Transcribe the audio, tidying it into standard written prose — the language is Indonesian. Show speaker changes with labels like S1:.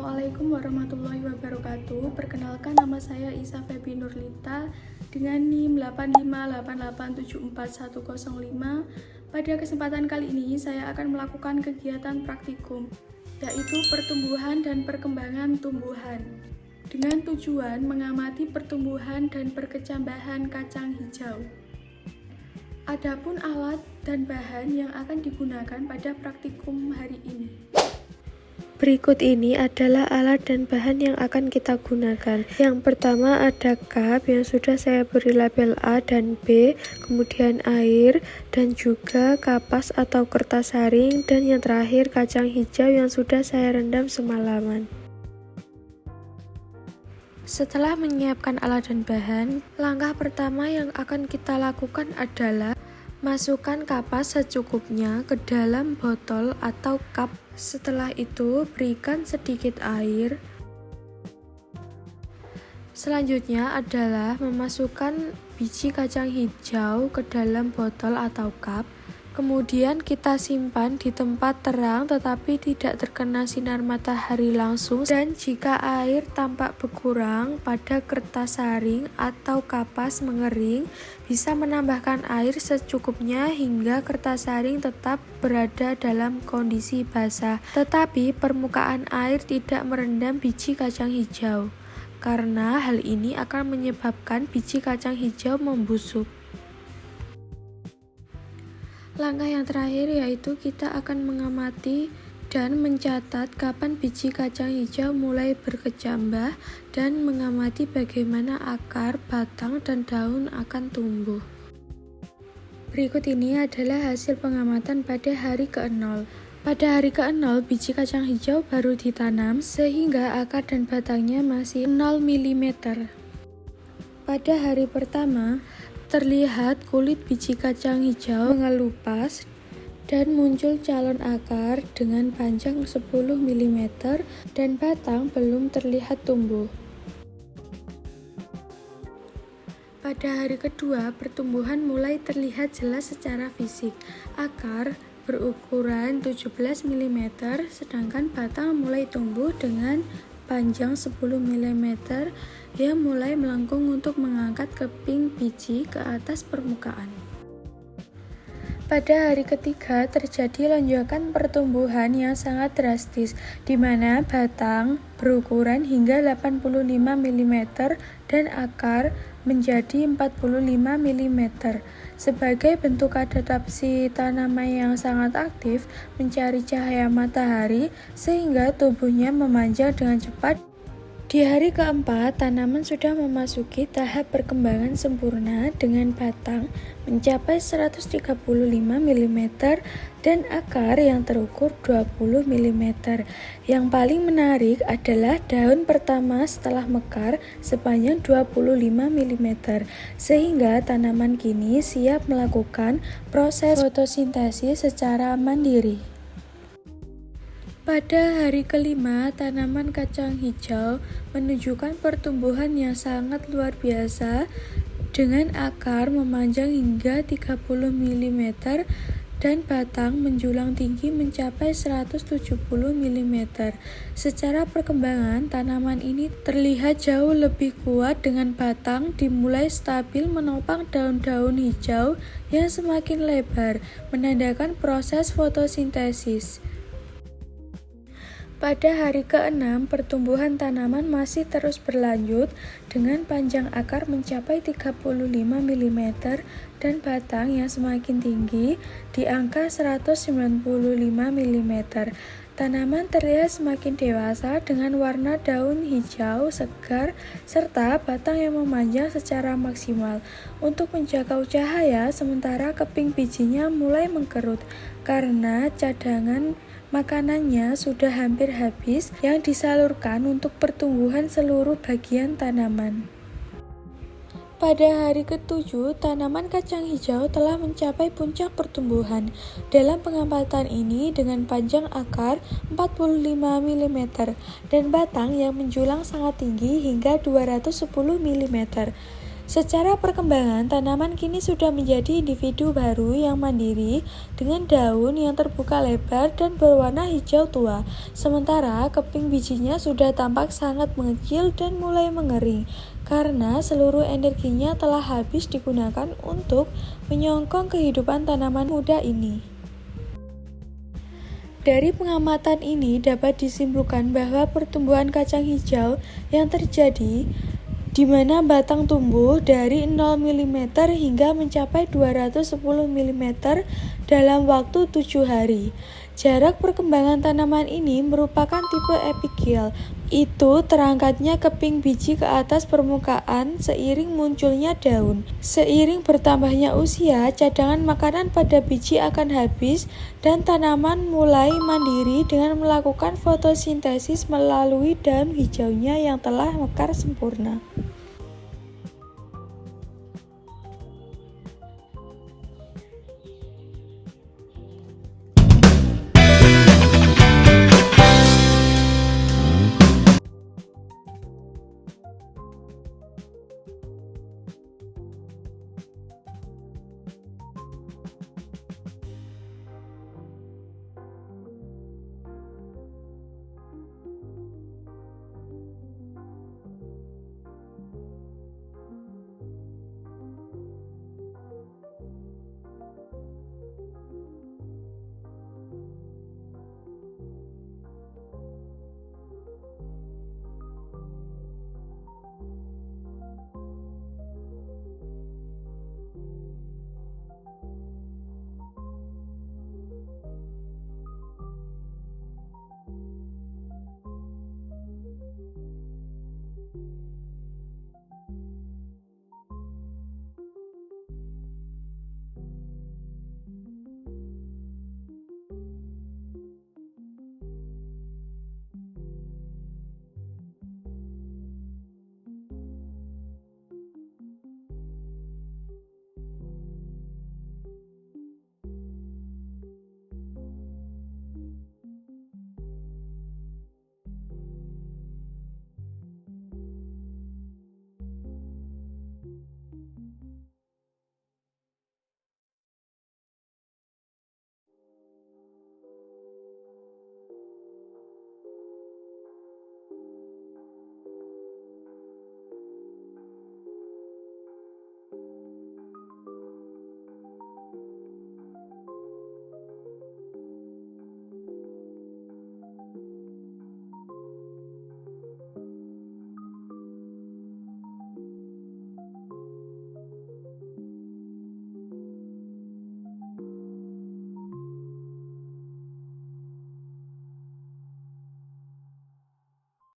S1: Assalamualaikum warahmatullahi wabarakatuh. Perkenalkan, nama saya Isa Febi Nurlita dengan NIM 858874105. Pada kesempatan kali ini saya akan melakukan kegiatan praktikum, yaitu pertumbuhan dan perkembangan tumbuhan, dengan tujuan mengamati pertumbuhan dan perkecambahan kacang hijau. Adapun alat dan bahan yang akan digunakan pada praktikum hari ini.
S2: Berikut ini adalah alat dan bahan yang akan kita gunakan. Yang pertama ada cup yang sudah saya beri label A dan B, kemudian air, dan juga kapas atau kertas saring, dan yang terakhir kacang hijau yang sudah saya rendam semalaman. Setelah menyiapkan alat dan bahan, langkah pertama yang akan kita lakukan adalah masukkan kapas secukupnya ke dalam botol atau cup. Setelah itu, berikan sedikit air. Selanjutnya adalah memasukkan biji kacang hijau ke dalam botol atau cup. Kemudian kita simpan di tempat terang tetapi tidak terkena sinar matahari langsung, dan jika air tampak berkurang pada kertas saring atau kapas mengering, bisa menambahkan air secukupnya hingga kertas saring tetap berada dalam kondisi basah, tetapi permukaan air tidak merendam biji kacang hijau, karena hal ini akan menyebabkan biji kacang hijau membusuk. Langkah yang terakhir yaitu kita akan mengamati dan mencatat kapan biji kacang hijau mulai berkecambah dan mengamati bagaimana akar, batang, dan daun akan tumbuh. Berikut ini adalah hasil pengamatan pada hari ke-0. Pada hari ke-0, biji kacang hijau baru ditanam sehingga akar dan batangnya masih 0 mm. Pada hari pertama, terlihat kulit biji kacang hijau mengelupas dan muncul calon akar dengan panjang 10 mm dan batang belum terlihat tumbuh. Pada hari kedua, pertumbuhan mulai terlihat jelas secara fisik. Akar berukuran 17 mm, sedangkan batang mulai tumbuh dengan panjang 10 mm yang mulai melengkung untuk mengangkat keping biji ke atas permukaan. Pada hari ketiga terjadi lonjakan pertumbuhan yang sangat drastis, di mana batang berukuran hingga 85 mm dan akar menjadi 45 mm. Sebagai bentuk adaptasi tanaman yang sangat aktif mencari cahaya matahari sehingga tubuhnya memanjang dengan cepat. Di hari keempat, tanaman sudah memasuki tahap perkembangan sempurna dengan batang mencapai 135 mm dan akar yang terukur 20 mm. Yang paling menarik adalah daun pertama setelah mekar sepanjang 25 mm, sehingga tanaman kini siap melakukan proses fotosintesis secara mandiri. Pada hari kelima, tanaman kacang hijau menunjukkan pertumbuhan yang sangat luar biasa dengan akar memanjang hingga 30 mm dan batang menjulang tinggi mencapai 170 mm. Secara perkembangan, tanaman ini terlihat jauh lebih kuat dengan batang dimulai stabil menopang daun-daun hijau yang semakin lebar, menandakan proses fotosintesis. Pada hari ke-6, pertumbuhan tanaman masih terus berlanjut dengan panjang akar mencapai 35 mm dan batang yang semakin tinggi di angka 195 mm. Tanaman terlihat semakin dewasa dengan warna daun hijau segar serta batang yang memanjang secara maksimal. Untuk menjangkau cahaya, sementara keping bijinya mulai mengkerut karena cadangan makanannya sudah hampir habis yang disalurkan untuk pertumbuhan seluruh bagian tanaman. Pada hari ke-7, tanaman kacang hijau telah mencapai puncak pertumbuhan. Dalam pengamatan ini dengan panjang akar 45 mm dan batang yang menjulang sangat tinggi hingga 210 mm. Secara perkembangan, tanaman kini sudah menjadi individu baru yang mandiri dengan daun yang terbuka lebar dan berwarna hijau tua. Sementara keping bijinya sudah tampak sangat mengecil dan mulai mengering karena seluruh energinya telah habis digunakan untuk menyongkong kehidupan tanaman muda ini. Dari pengamatan ini dapat disimpulkan bahwa pertumbuhan kacang hijau yang terjadi di mana batang tumbuh dari 0 mm hingga mencapai 210 mm dalam waktu 7 hari. Jarak perkembangan tanaman ini merupakan tipe epigil. Itu terangkatnya keping biji ke atas permukaan seiring munculnya daun. Seiring bertambahnya usia, cadangan makanan pada biji akan habis dan tanaman mulai mandiri dengan melakukan fotosintesis melalui daun hijaunya yang telah mekar sempurna.